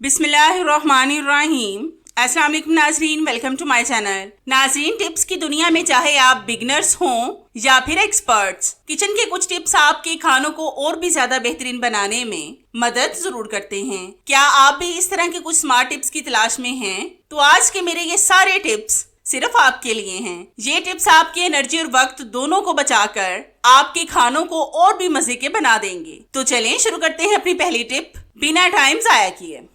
बिस्मिल्लाहिर्रहमानिर्रहीम। अस्सलाम वालेकुम नाजरीन, वेलकम टू माय चैनल। नाजरीन, टिप्स की दुनिया में चाहे आप बिगनर्स हों या फिर एक्सपर्ट्स, किचन के कुछ टिप्स आपके खानों को और भी ज्यादा बेहतरीन बनाने में मदद जरूर करते हैं। क्या आप भी इस तरह के कुछ स्मार्ट टिप्स की तलाश में हैं? तो आज के मेरे ये सारे टिप्स सिर्फ आपके लिए हैं। ये टिप्स आपकी एनर्जी और वक्त दोनों को बचाकर आपके खानों को और भी मजे के बना देंगे। तो चलें शुरू करते हैं अपनी पहली टिप बिना टाइम जाया किए।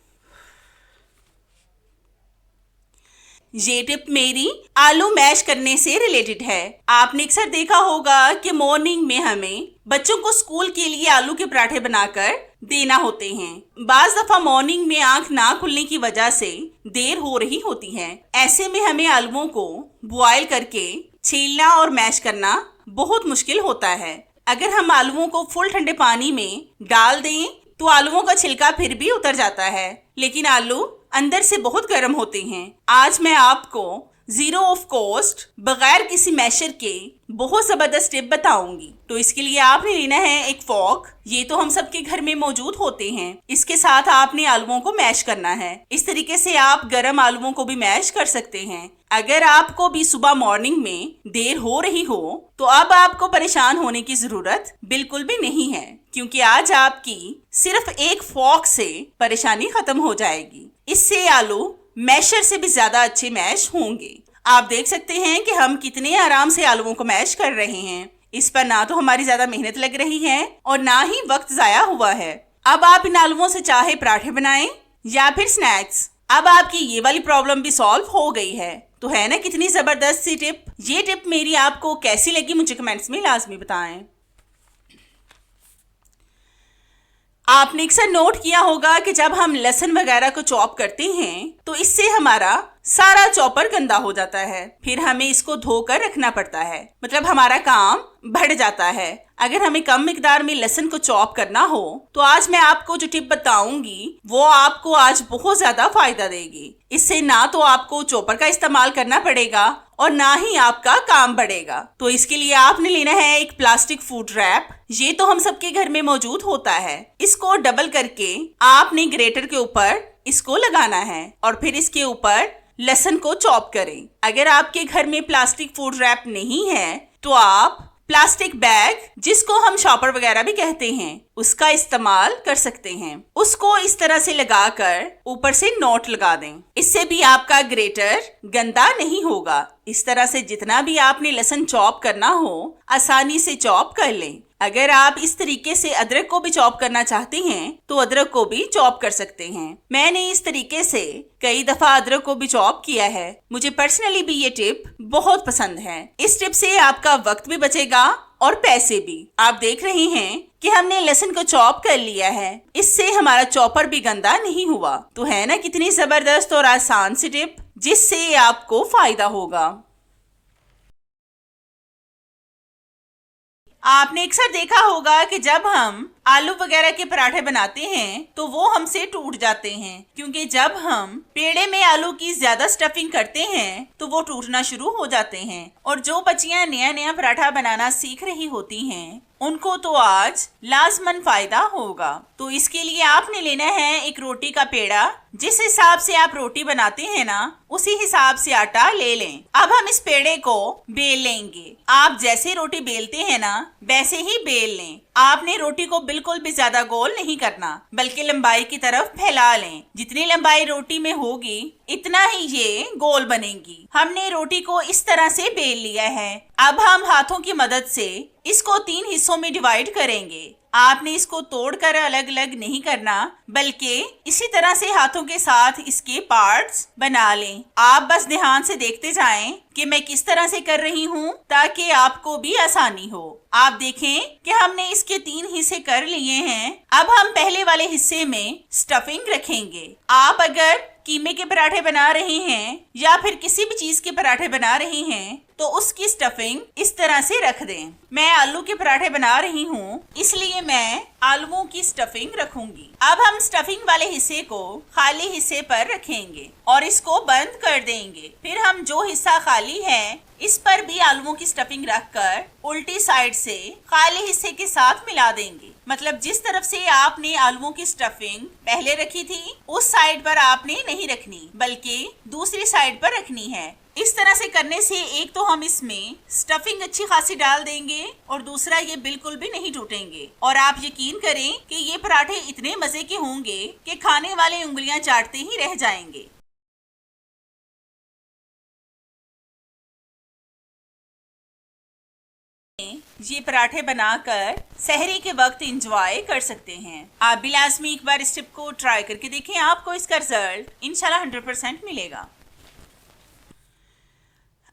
ये टिप मेरी आलू मैश करने से रिलेटेड है। आपने अक्सर देखा होगा कि मॉर्निंग में हमें बच्चों को स्कूल के लिए आलू के पराठे बनाकर देना होते हैं। बाज दफा मॉर्निंग में आंख ना खुलने की वजह से देर हो रही होती है। ऐसे में हमें आलूओं को बॉयल करके छीलना और मैश करना बहुत मुश्किल होता है। अगर हम आलूओं को फुल ठंडे पानी में डाल दें तो आलूओं का छिलका फिर भी उतर जाता है, लेकिन आलू अंदर से बहुत गर्म होते हैं। आज मैं आपको जीरो ऑफ कॉस्ट बगैर किसी मैशर के बहुत जबरदस्त टिप बताऊंगी। तो इसके लिए आपने लेना है एक फॉर्क। ये तो हम सबके घर में मौजूद होते हैं। इसके साथ आपने आलूओं को मैश करना है। इस तरीके से आप गर्म आलूओं को भी मैश कर सकते हैं। अगर आपको भी सुबह मॉर्निंग में देर हो रही हो तो अब आपको परेशान होने की जरूरत बिल्कुल भी नहीं है, क्योंकि आज आपकी सिर्फ एक फॉर्क से परेशानी खत्म हो जाएगी। इससे आलू मैशर से भी ज्यादा अच्छे मैश होंगे। आप देख सकते हैं कि हम कितने आराम से आलूओं को मैश कर रहे हैं। इस पर ना तो हमारी ज्यादा मेहनत लग रही है और ना ही वक्त जाया हुआ है। अब आप इन आलूओं से चाहे पराठे बनाएं या फिर स्नैक्स। अब आपकी ये वाली प्रॉब्लम भी सॉल्व हो गई है। तो है ना कितनी जबरदस्त सी टिप। ये टिप मेरी आपको कैसी लगी मुझे कमेंट्स में लाजमी बताएं। आपने अक्सर नोट किया होगा कि जब हम लहसुन वगैरह को चॉप करते हैं तो इससे हमारा सारा चॉपर गंदा हो जाता है। फिर हमें इसको धोकर रखना पड़ता है, मतलब हमारा काम बढ़ जाता है। अगर हमें कम मिकदार में लहसुन को चॉप करना हो तो आज मैं आपको जो टिप बताऊंगी वो आपको आज बहुत ज्यादा फायदा देगी। इससे ना तो आपको चॉपर का इस्तेमाल करना पड़ेगा और ना ही आपका काम बढ़ेगा। तो इसके लिए आपने लेना है एक प्लास्टिक फूड रैप। ये तो हम सबके घर में मौजूद होता है। इसको डबल करके आपने ग्रेटर के ऊपर इसको लगाना है और फिर इसके ऊपर लहसुन को चॉप करें। अगर आपके घर में प्लास्टिक फूड रैप नहीं है तो आप प्लास्टिक बैग, जिसको हम शॉपर वगैरह भी कहते हैं, उसका इस्तेमाल कर सकते हैं। उसको इस तरह से लगाकर ऊपर से नोट लगा दें। इससे भी आपका ग्रेटर गंदा नहीं होगा। इस तरह से जितना भी आपने लहसुन चॉप करना हो आसानी से चॉप कर लें। अगर आप इस तरीके से अदरक को भी चॉप करना चाहते हैं तो अदरक को भी चॉप कर सकते हैं। मैंने इस तरीके से कई दफा अदरक को भी चॉप किया है। मुझे पर्सनली भी ये टिप बहुत पसंद है। इस टिप से आपका वक्त भी बचेगा और पैसे भी। आप देख रहे हैं कि हमने लहसुन को चॉप कर लिया है। इससे हमारा चॉपर भी गंदा नहीं हुआ। तो है ना कितनी जबरदस्त और आसान सी टिप, जिससे आपको फायदा होगा। आपने अक्सर देखा होगा कि जब हम आलू वगैरह के पराठे बनाते हैं तो वो हमसे टूट जाते हैं, क्योंकि जब हम पेड़े में आलू की ज्यादा स्टफिंग करते हैं तो वो टूटना शुरू हो जाते हैं। और जो बच्चियां नया नया पराठा बनाना सीख रही होती हैं उनको तो आज लाजमन फायदा होगा। तो इसके लिए आपने लेना है एक रोटी का पेड़ा। जिस हिसाब से आप रोटी बनाते हैं ना उसी हिसाब से आटा ले लें। अब हम इस पेड़े को बेल लेंगे। आप जैसे रोटी बेलते हैं ना वैसे ही बेल लें। आपने रोटी को बिल्कुल भी ज्यादा गोल नहीं करना, बल्कि लंबाई की तरफ फैला लें। जितनी लंबाई रोटी में होगी इतना ही ये गोल बनेगी। हमने रोटी को इस तरह से बेल लिया है। अब हम हाथों की मदद से इसको 3 हिस्सों में डिवाइड करेंगे। आपने इसको तोड़कर अलग अलग नहीं करना, बल्कि इसी तरह से हाथों के साथ इसके पार्ट्स बना लें। आप बस ध्यान से देखते जाएं कि मैं किस तरह से कर रही हूँ ताकि आपको भी आसानी हो। आप देखें कि हमने इसके 3 हिस्से कर लिए हैं। अब हम पहले वाले हिस्से में स्टफिंग रखेंगे। आप अगर कीमे के पराठे बना रहे हैं या फिर किसी भी चीज के पराठे बना रहे हैं तो उसकी स्टफिंग इस तरह से रख दें। मैं आलू के पराठे बना रही हूँ, इसलिए मैं आलूओं की स्टफिंग रखूंगी। अब हम स्टफिंग वाले हिस्से को खाली हिस्से पर रखेंगे और इसको बंद कर देंगे। फिर हम जो हिस्सा खाली है इस पर भी आलूओं की स्टफिंग रखकर उल्टी साइड से खाली हिस्से के साथ मिला देंगे। मतलब जिस तरफ से आपने आलूओं की स्टफिंग पहले रखी थी उस साइड पर आपने नहीं रखनी, बल्कि दूसरी साइड पर रखनी है। इस तरह से करने से एक तो हम इसमें स्टफिंग अच्छी खासी डाल देंगे और दूसरा ये बिल्कुल भी नहीं टूटेंगे। और आप यकीन करें कि ये पराठे इतने मजे के होंगे कि खाने वाले उंगलियां चाटते ही रह जाएंगे। ये पराठे बनाकर सहरी के वक्त एंजॉय कर सकते हैं। आप भी लाजमी एक बार इस टिप को ट्राई करके देखें, आपको इसका रिजल्ट इंशाल्लाह 100% मिलेगा।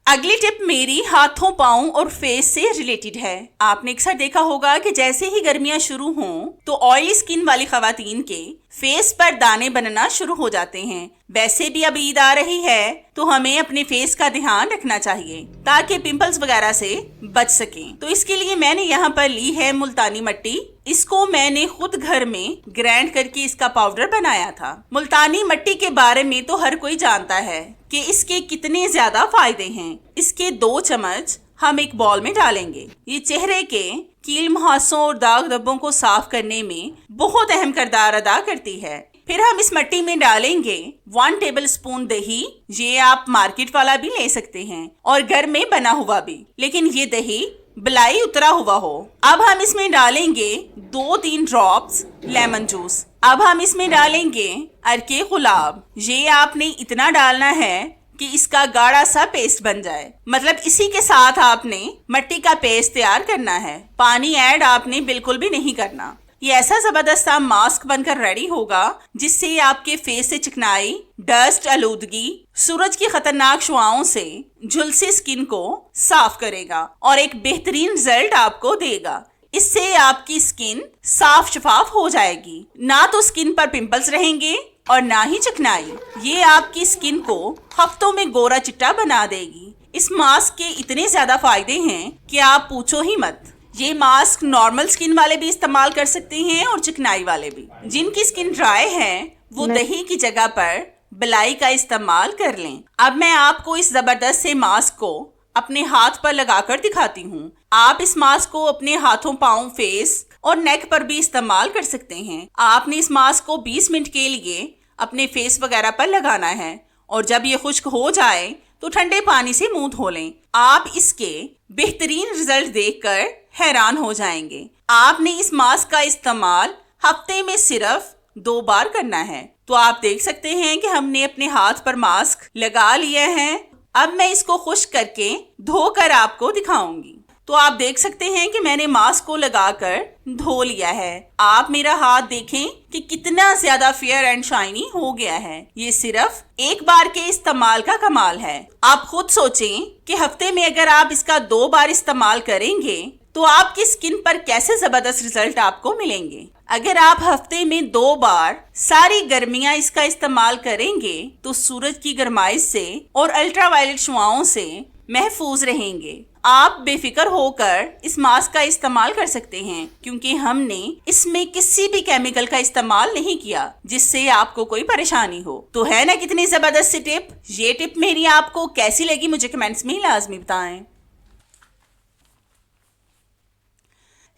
अगली टिप मेरी हाथों, पाँव और फेस से रिलेटेड है। आपने अक्सर देखा होगा कि जैसे ही गर्मियां शुरू हों तो ऑयली स्किन वाली खवातीन के फेस पर दाने बनना शुरू हो जाते हैं। वैसे भी अब ईद आ रही है तो हमें अपने फेस का ध्यान रखना चाहिए ताकि पिंपल्स वगैरह से बच सकें। तो इसके लिए मैंने यहाँ पर ली है मुल्तानी मट्टी। इसको मैंने खुद घर में ग्राइंड करके इसका पाउडर बनाया था। मुल्तानी मट्टी के बारे में तो हर कोई जानता है कि इसके कितने ज्यादा फायदे हैं। इसके 2 चम्मच हम एक बॉल में डालेंगे। ये चेहरे के कील मुहासों और दाग धब्बों को साफ करने में बहुत अहम किरदार अदा करती है। फिर हम इस मट्टी में डालेंगे 1 टेबल स्पून दही। ये आप मार्केट वाला भी ले सकते हैं और घर में बना हुआ भी, लेकिन ये दही बलाई उतरा हुआ हो। अब हम इसमें डालेंगे 2-3 ड्रॉप्स लेमन जूस। अब हम इसमें डालेंगे अरके गुलाब। ये आपने इतना डालना है कि इसका गाढ़ा सा पेस्ट बन जाए। मतलब इसी के साथ आपने मट्टी का पेस्ट तैयार करना है। पानी ऐड आपने बिल्कुल भी नहीं करना। ये ऐसा जबरदस्त मास्क बनकर रेडी होगा जिससे आपके फेस से चिकनाई, डस्ट, आलूदगी, सूरज की खतरनाक शुआओं से झुलसी स्किन को साफ करेगा और एक बेहतरीन रिजल्ट आपको देगा। इससे आपकी स्किन साफ शफाफ हो जाएगी। ना तो स्किन पर पिंपल्स रहेंगे और ना ही चिकनाई। ये आपकी स्किन को हफ्तों में गोरा चिट्टा बना देगी। इस मास्क के इतने ज्यादा फायदे हैं कि आप पूछो ही मत। ये मास्क नॉर्मल स्किन वाले भी इस्तेमाल कर सकते हैं और चिकनाई वाले भी। जिनकी स्किन ड्राई है वो दही की जगह पर बलाई का इस्तेमाल कर लें। अब मैं आपको इस जबरदस्त से मास्क को अपने हाथ पर लगाकर दिखाती हूँ। आप इस मास्क को अपने हाथों, पाँव, फेस और नेक पर भी इस्तेमाल कर सकते हैं। आपने इस मास्क को 20 मिनट के लिए अपने फेस वगैरह पर लगाना है और जब ये खुश्क हो जाए तो ठंडे पानी से मुंह धो लें। आप इसके बेहतरीन रिजल्ट देखकर हैरान हो जाएंगे। आपने इस मास्क का इस्तेमाल हफ्ते में सिर्फ 2 बार करना है। तो आप देख सकते हैं कि हमने अपने हाथ पर मास्क लगा लिया है। अब मैं इसको खुश्क करके धोकर आपको दिखाऊंगी। तो आप देख सकते हैं कि मैंने मास्क को लगाकर धो लिया है। आप मेरा हाथ देखें कि कितना ज्यादा फेयर एंड शाइनी हो गया है। ये सिर्फ एक बार के इस्तेमाल का कमाल है। आप खुद सोचें कि हफ्ते में अगर आप इसका 2 बार इस्तेमाल करेंगे तो आपकी स्किन पर कैसे जबरदस्त रिजल्ट आपको मिलेंगे। अगर आप हफ्ते में 2 बार सारी गर्मियां इसका इस्तेमाल करेंगे तो सूरज की गर्माइश से और अल्ट्रावायलेट शुआओं से महफूज रहेंगे। आप बेफिक्र होकर इस मास्क का इस्तेमाल कर सकते हैं क्योंकि हमने इसमें किसी भी केमिकल का इस्तेमाल नहीं किया जिससे आपको कोई परेशानी हो। तो है ना कितनी जबरदस्त टिप। ये टिप मेरी आपको कैसी लगी मुझे कमेंट्स में लाजमी बताएं।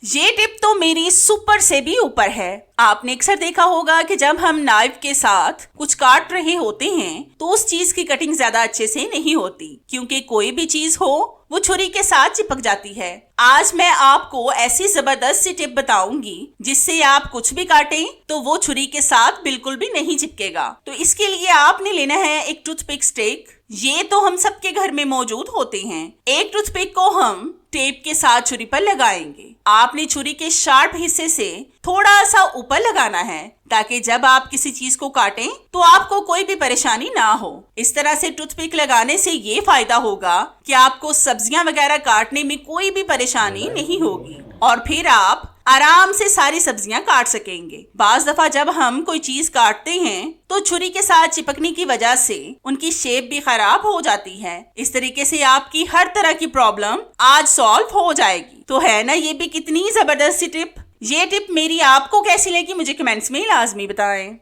ये टिप तो मेरी सुपर से भी ऊपर है। आपने अक्सर देखा होगा कि जब हम नाइफ के साथ कुछ काट रहे होते हैं तो उस चीज की कटिंग ज्यादा अच्छे से नहीं होती क्योंकि कोई भी चीज हो वो छुरी के साथ चिपक जाती है। आज मैं आपको ऐसी जबरदस्त सी टिप बताऊंगी जिससे आप कुछ भी काटें तो वो छुरी के साथ बिल्कुल भी नहीं चिपकेगा। तो इसके लिए आपने लेना है एक टूथपिक स्टिक। ये तो हम सबके घर में मौजूद होते हैं। एक टूथपिक को हम टेप के साथ छुरी पर लगाएंगे। आपने छुरी के शार्प हिस्से से थोड़ा सा ऊपर लगाना है ताकि जब आप किसी चीज को काटें तो आपको कोई भी परेशानी ना हो। इस तरह से टूथपिक लगाने से ये फायदा होगा कि आपको सब्जियां वगैरह काटने में कोई भी परेशानी नहीं होगी और फिर आप आराम से सारी सब्जियां काट सकेंगे। बाज दफा जब हम कोई चीज काटते हैं तो छुरी के साथ चिपकने की वजह से उनकी शेप भी खराब हो जाती है। इस तरीके से आपकी हर तरह की प्रॉब्लम आज सॉल्व हो जाएगी। तो है ना ये भी कितनी जबरदस्त टिप। ये टिप मेरी आपको कैसी लगी मुझे कमेंट्स में लाजमी बताएं।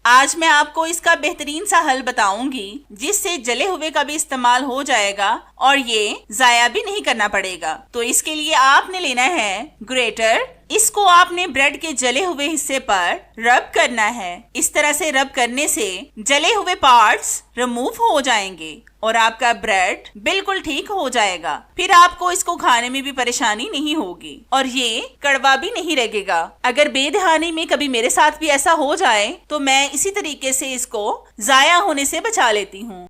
आज मैं आपको इसका बेहतरीन सा हल बताऊंगी जिससे जले हुए का भी इस्तेमाल हो जाएगा और ये जाया भी नहीं करना पड़ेगा। तो इसके लिए आपने लेना है ग्रेटर। इसको आपने ब्रेड के जले हुए हिस्से पर रब करना है। इस तरह से रब करने से जले हुए पार्ट्स रिमूव हो जाएंगे और आपका ब्रेड बिल्कुल ठीक हो जाएगा। फिर आपको इसको खाने में भी परेशानी नहीं होगी और ये कड़वा भी नहीं लगेगा। अगर बेदहानी में कभी मेरे साथ भी ऐसा हो जाए तो मैं इसी तरीके से इसको जाया होने से बचा लेती हूँ।